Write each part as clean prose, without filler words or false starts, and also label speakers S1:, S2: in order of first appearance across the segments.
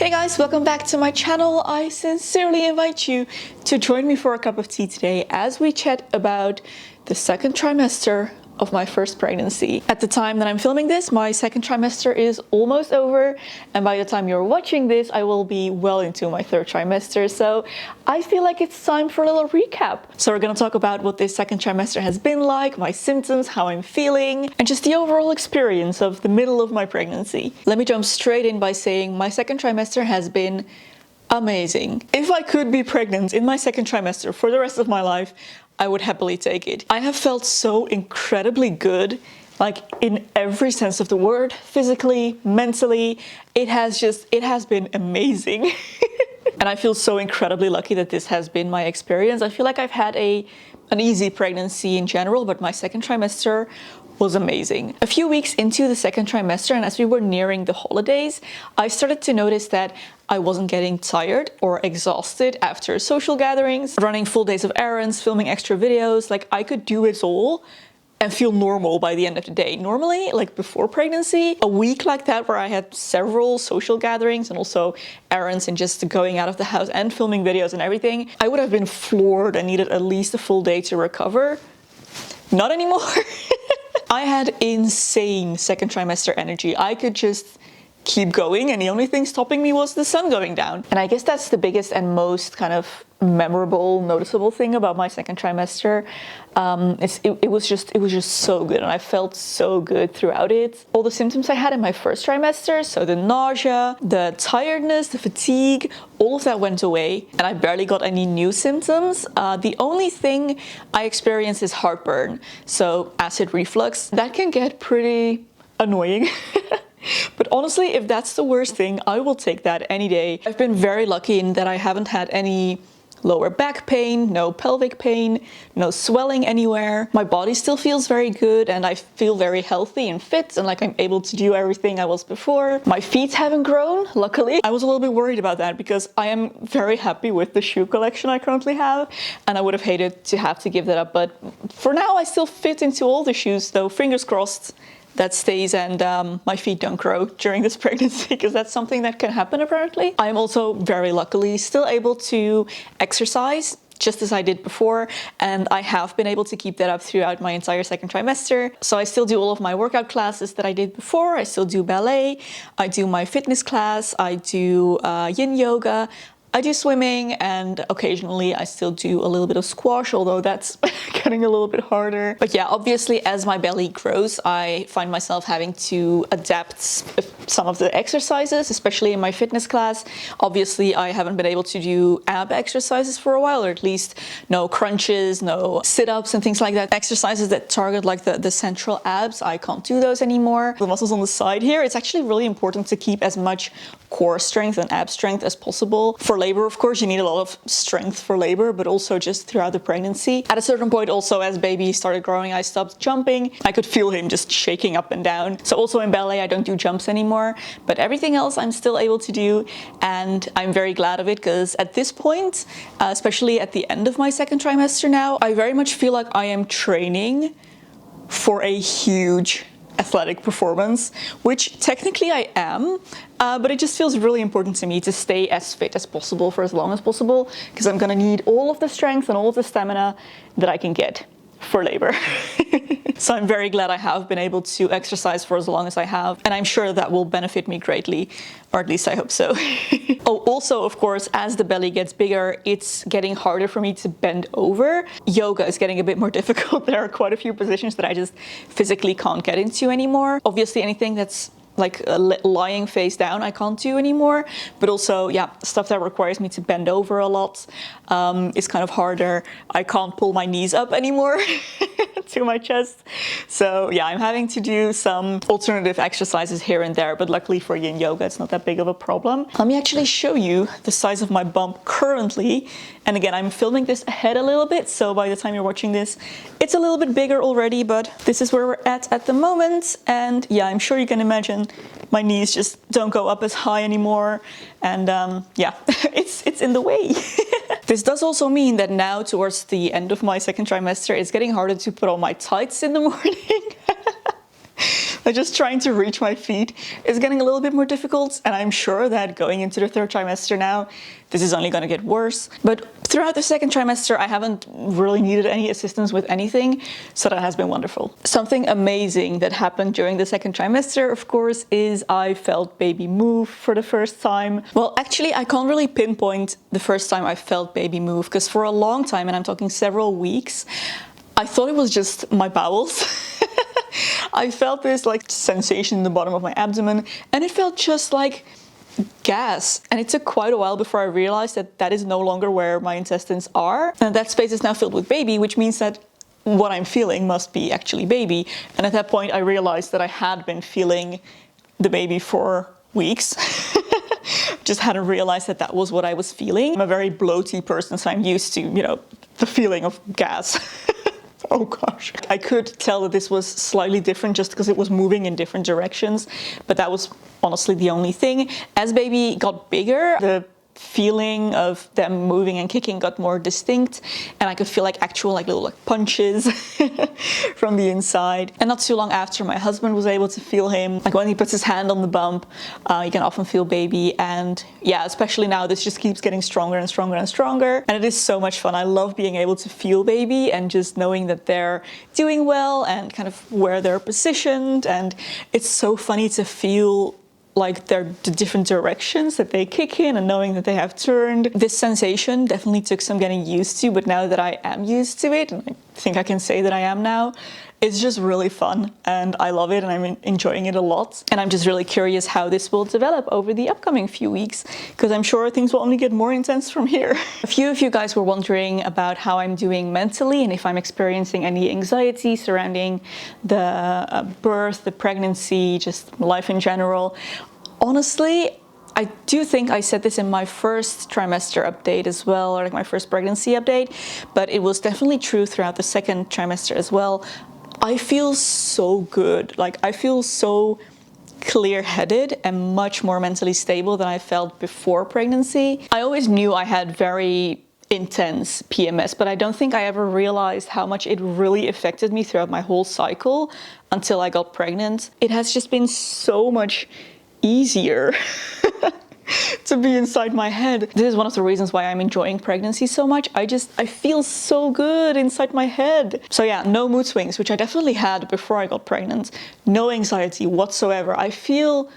S1: Hey guys, welcome back to my channel. I sincerely invite you to join me for a cup of tea today as we chat about the second trimester of my first pregnancy. At the time that I'm filming this, my second trimester is almost over, and by the time you're watching this, I will be well into my third trimester. So I feel like it's time for a little recap. So we're gonna talk about what this second trimester has been like, my symptoms, how I'm feeling, and just the overall experience of the middle of my pregnancy. Let me jump straight in by saying my second trimester has been amazing. If I could be pregnant in my second trimester for the rest of my life, I would happily take it. I have felt so incredibly good, like in every sense of the word, physically, mentally. It has been amazing. And I feel so incredibly lucky that this has been my experience. I feel like I've had an easy pregnancy in general, but my second trimester was amazing. A few weeks into the second trimester, and as we were nearing the holidays, I started to notice that I wasn't getting tired or exhausted after social gatherings, running full days of errands, filming extra videos. Like, I could do it all and feel normal by the end of the day. Normally, like before pregnancy, a week like that where I had several social gatherings and also errands and just going out of the house and filming videos and everything, I would have been floored and needed at least a full day to recover. Not anymore. I had insane second trimester energy. I could just keep going, and the only thing stopping me was the sun going down. And I guess that's the biggest and most kind of memorable, noticeable thing about my second trimester. It was just so good, and I felt so good throughout it. All the symptoms I had in my first trimester, so the nausea, the tiredness, the fatigue, all of that went away, and I barely got any new symptoms. The only thing I experienced is heartburn, so acid reflux. That can get pretty annoying. But honestly, if that's the worst thing, I will take that any day. I've been very lucky in that I haven't had any lower back pain, no pelvic pain, no swelling anywhere. My body still feels very good, and I feel very healthy and fit, and like I'm able to do everything I was before. My feet haven't grown, luckily. I was a little bit worried about that because I am very happy with the shoe collection I currently have, and I would have hated to have to give that up. But for now, I still fit into all the shoes, though fingers crossed that stays and my feet don't grow during this pregnancy, because that's something that can happen apparently. I'm also very luckily still able to exercise just as I did before, and I have been able to keep that up throughout my entire second trimester. So I still do all of my workout classes that I did before. I still do ballet, I do my fitness class, I do yin yoga, I do swimming, and occasionally I still do a little bit of squash, although that's getting a little bit harder. But yeah, obviously as my belly grows, I find myself having to adapt some of the exercises, especially in my fitness class. Obviously I haven't been able to do ab exercises for a while, or at least no crunches, no sit-ups and things like that. Exercises that target like the central abs, I can't do those anymore. The muscles on the side here, it's actually really important to keep as much core strength and ab strength as possible. For labor, of course, you need a lot of strength for labor, but also just throughout the pregnancy. At a certain point also, as baby started growing, I stopped jumping. I could feel him just shaking up and down. So also in ballet, I don't do jumps anymore, but everything else I'm still able to do, and I'm very glad of it, because at this point, especially at the end of my second trimester now, I very much feel like I am training for a huge athletic performance, which technically I am, but it just feels really important to me to stay as fit as possible for as long as possible, because I'm gonna need all of the strength and all of the stamina that I can get for labor. So I'm very glad I have been able to exercise for as long as I have, and I'm sure that will benefit me greatly, or at least I hope so. Oh, also, of course, as the belly gets bigger, it's getting harder for me to bend over. Yoga is getting a bit more difficult. There are quite a few positions that I just physically can't get into anymore. Obviously, anything that's like lying face down I can't do anymore, but also yeah, stuff that requires me to bend over a lot is kind of harder. I can't pull my knees up anymore to my chest, so yeah, I'm having to do some alternative exercises here and there, but luckily for yin yoga it's not that big of a problem. Let me actually show you the size of my bump currently, and again, I'm filming this ahead a little bit, so by the time you're watching this it's a little bit bigger already, but this is where we're at the moment. And yeah, I'm sure you can imagine my knees just don't go up as high anymore, and yeah, it's in the way. This does also mean that now towards the end of my second trimester, it's getting harder to put on my tights in the morning. Like just trying to reach my feet is getting a little bit more difficult, and I'm sure that going into the third trimester now, this is only going to get worse. But throughout the second trimester, I haven't really needed any assistance with anything, so that has been wonderful. Something amazing that happened during the second trimester, of course, is I felt baby move for the first time. Well, actually, I can't really pinpoint the first time I felt baby move, because for a long time, and I'm talking several weeks, I thought it was just my bowels. I felt this like sensation in the bottom of my abdomen, and it felt just like gas, and it took quite a while before I realized that that is no longer where my intestines are, and that space is now filled with baby, which means that what I'm feeling must be actually baby. And at that point I realized that I had been feeling the baby for weeks. Just hadn't realized that that was what I was feeling. I'm a very bloaty person, so I'm used to, you know, the feeling of gas. Oh gosh. I could tell that this was slightly different just because it was moving in different directions, but that was honestly the only thing. As baby got bigger, the feeling of them moving and kicking got more distinct, and I could feel like actual like little like punches from the inside. And not too long after, my husband was able to feel him. Like when he puts his hand on the bump, you can often feel baby. And yeah, especially now, this just keeps getting stronger and stronger and stronger, and it is so much fun. I love being able to feel baby and just knowing that they're doing well and kind of where they're positioned. And it's so funny to feel like they're the different directions that they kick in, and knowing that they have turned. This sensation definitely took some getting used to, but now that I am used to it, and I think I can say that I am now, it's just really fun, and I love it, and I'm enjoying it a lot. And I'm just really curious how this will develop over the upcoming few weeks, because I'm sure things will only get more intense from here. A few of you guys were wondering about how I'm doing mentally and if I'm experiencing any anxiety surrounding the birth, the pregnancy, just life in general. Honestly, I do think I said this in my first trimester update as well, or like my first pregnancy update, but it was definitely true throughout the second trimester as well. I feel so good. Like I feel so clear-headed and much more mentally stable than I felt before pregnancy. I always knew I had very intense PMS, but I don't think I ever realized how much it really affected me throughout my whole cycle until I got pregnant. It has just been so much easier to be inside my head. This is one of the reasons why I'm enjoying pregnancy so much. I feel so good inside my head. So yeah, no mood swings, which I definitely had before I got pregnant. No anxiety whatsoever. I feel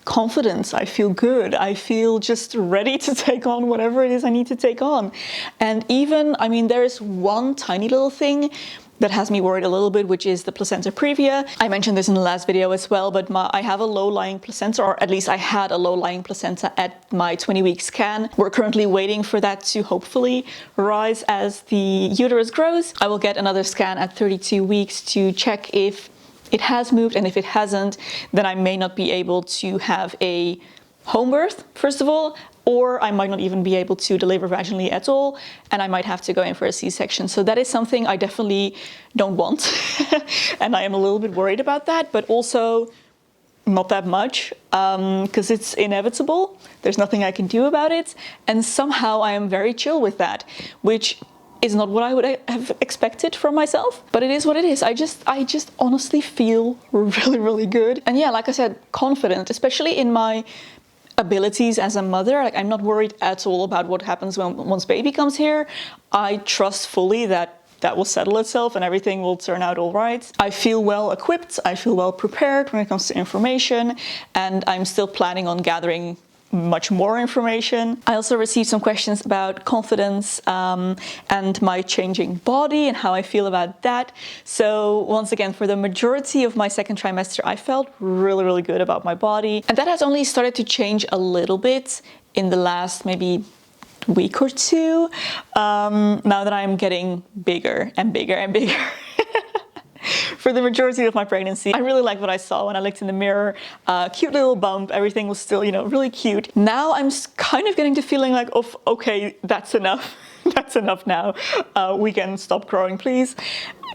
S1: confidence. I feel good. I feel just ready to take on whatever it is I need to take on. And even, I mean, there is one tiny little thing that has me worried a little bit, which is the placenta previa. I mentioned this in the last video as well, but I have a low-lying placenta, or at least I had a low-lying placenta at my 20-week scan. We're currently waiting for that to hopefully rise as the uterus grows. I will get another scan at 32 weeks to check if it has moved, and if it hasn't, then I may not be able to have a home birth, first of all, or I might not even be able to deliver vaginally at all, and I might have to go in for a C-section. So that is something I definitely don't want, and I am a little bit worried about that, but also not that much, because it's inevitable. There's nothing I can do about it, and somehow I am very chill with that, which is not what I would have expected from myself, but it is what it is. I just honestly feel really, really good. And yeah, like I said, confident, especially in my abilities as a mother. Like, I'm not worried at all about what happens once baby comes here. I trust fully that that will settle itself and everything will turn out all right. I feel well equipped, I feel well prepared when it comes to information, and I'm still planning on gathering much more information. I also received some questions about confidence and my changing body and how I feel about that. So once again, for the majority of my second trimester, I felt really, really good about my body. And that has only started to change a little bit in the last maybe week or two, now that I'm getting bigger and bigger and bigger. For the majority of my pregnancy, I really liked what I saw when I looked in the mirror. Cute little bump, everything was still, you know, really cute. Now I'm kind of getting to feeling like, oh, okay, that's enough. That's enough now. We can stop growing, please.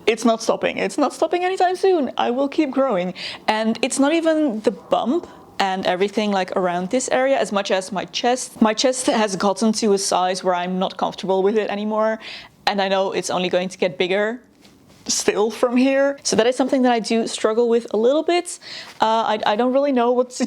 S1: It's not stopping. It's not stopping anytime soon. I will keep growing. And it's not even the bump and everything like around this area as much as my chest. My chest has gotten to a size where I'm not comfortable with it anymore. And I know it's only going to get bigger still from here. So that is something that I do struggle with a little bit. I don't really know what to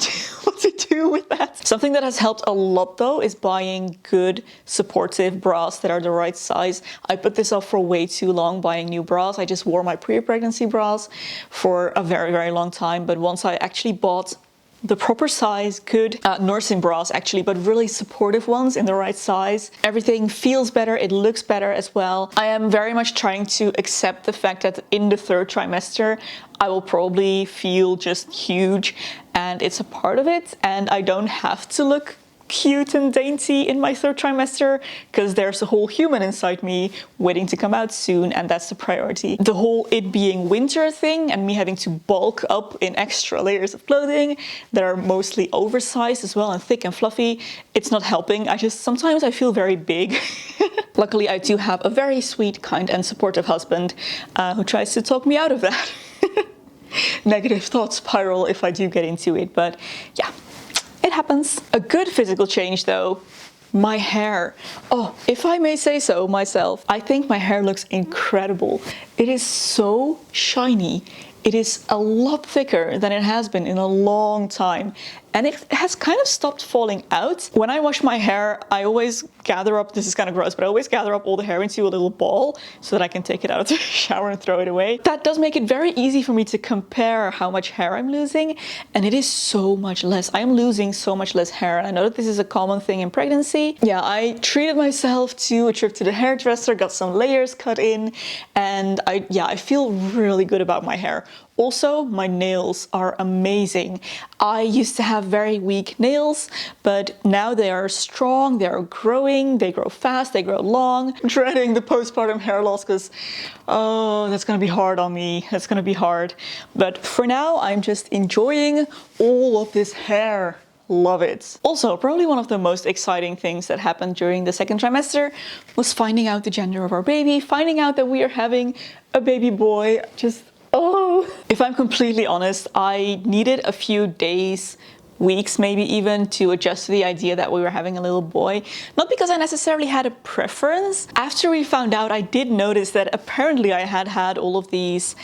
S1: do with that. Something that has helped a lot though is buying good supportive bras that are the right size. I put this off for way too long, buying new bras. I just wore my pre-pregnancy bras for a very, very long time. But once I actually bought the proper size, good nursing bras actually, but really supportive ones in the right size, everything feels better, it looks better as well. I am very much trying to accept the fact that in the 3rd trimester, I will probably feel just huge, and it's a part of it, and I don't have to look cute and dainty in my 3rd trimester because there's a whole human inside me waiting to come out soon, and that's the priority. The whole it being winter thing and me having to bulk up in extra layers of clothing that are mostly oversized as well and thick and fluffy, it's not helping. Sometimes I feel very big. Luckily, I do have a very sweet, kind and supportive husband who tries to talk me out of that negative thought spiral if I do get into it, but yeah. It happens. A good physical change though, my hair. Oh, if I may say so myself, I think my hair looks incredible. It is so shiny. It is a lot thicker than it has been in a long time. And it has kind of stopped falling out. When I wash my hair, I always gather up, this is kind of gross, but I always gather up all the hair into a little ball so that I can take it out of the shower and throw it away. That does make it very easy for me to compare how much hair I'm losing, and it is so much less. I am losing so much less hair, and I know that this is a common thing in pregnancy. Yeah, I treated myself to a trip to the hairdresser, got some layers cut in, and I feel really good about my hair. Also, my nails are amazing. I used to have very weak nails, but now they are strong, they are growing, they grow fast, they grow long. I'm dreading the postpartum hair loss because, oh, that's gonna be hard on me. That's gonna be hard. But for now, I'm just enjoying all of this hair. Love it. Also, probably one of the most exciting things that happened during the 2nd trimester was finding out the gender of our baby, finding out that we are having a baby boy. Oh, if I'm completely honest, I needed a few days, weeks maybe even, to adjust to the idea that we were having a little boy. Not because I necessarily had a preference. After we found out, I did notice that apparently I had all of these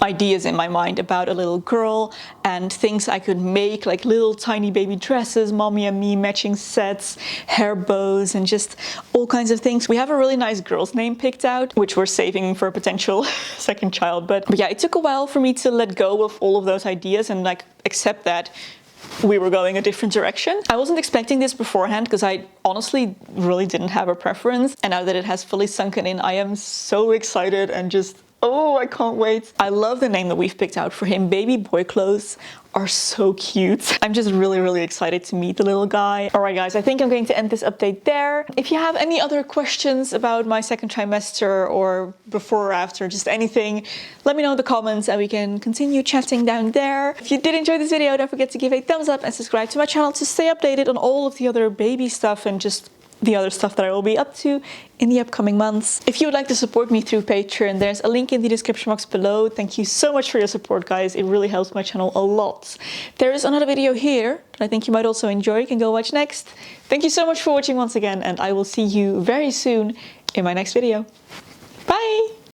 S1: ideas in my mind about a little girl and things I could make, like little tiny baby dresses, mommy and me matching sets, hair bows, and just all kinds of things. We have a really nice girl's name picked out, which we're saving for a potential 2nd child. But yeah, it took a while for me to let go of all of those ideas and like accept that we were going a different direction. I wasn't expecting this beforehand because I honestly really didn't have a preference. And now that it has fully sunken in, I am so excited and just, oh, I can't wait. I love the name that we've picked out for him. Baby boy clothes are so cute. I'm just really, really excited to meet the little guy. All right, guys, I think I'm going to end this update there. If you have any other questions about my 2nd trimester or before or after, just anything, let me know in the comments and we can continue chatting down there. If you did enjoy this video, don't forget to give a thumbs up and subscribe to my channel to stay updated on all of the other baby stuff and just the other stuff that I will be up to in the upcoming months. If you would like to support me through Patreon, there's a link in the description box below. Thank you so much for your support, guys. It really helps my channel a lot. There is another video here that I think you might also enjoy. You can go watch next. Thank you so much for watching once again, and I will see you very soon in my next video. Bye!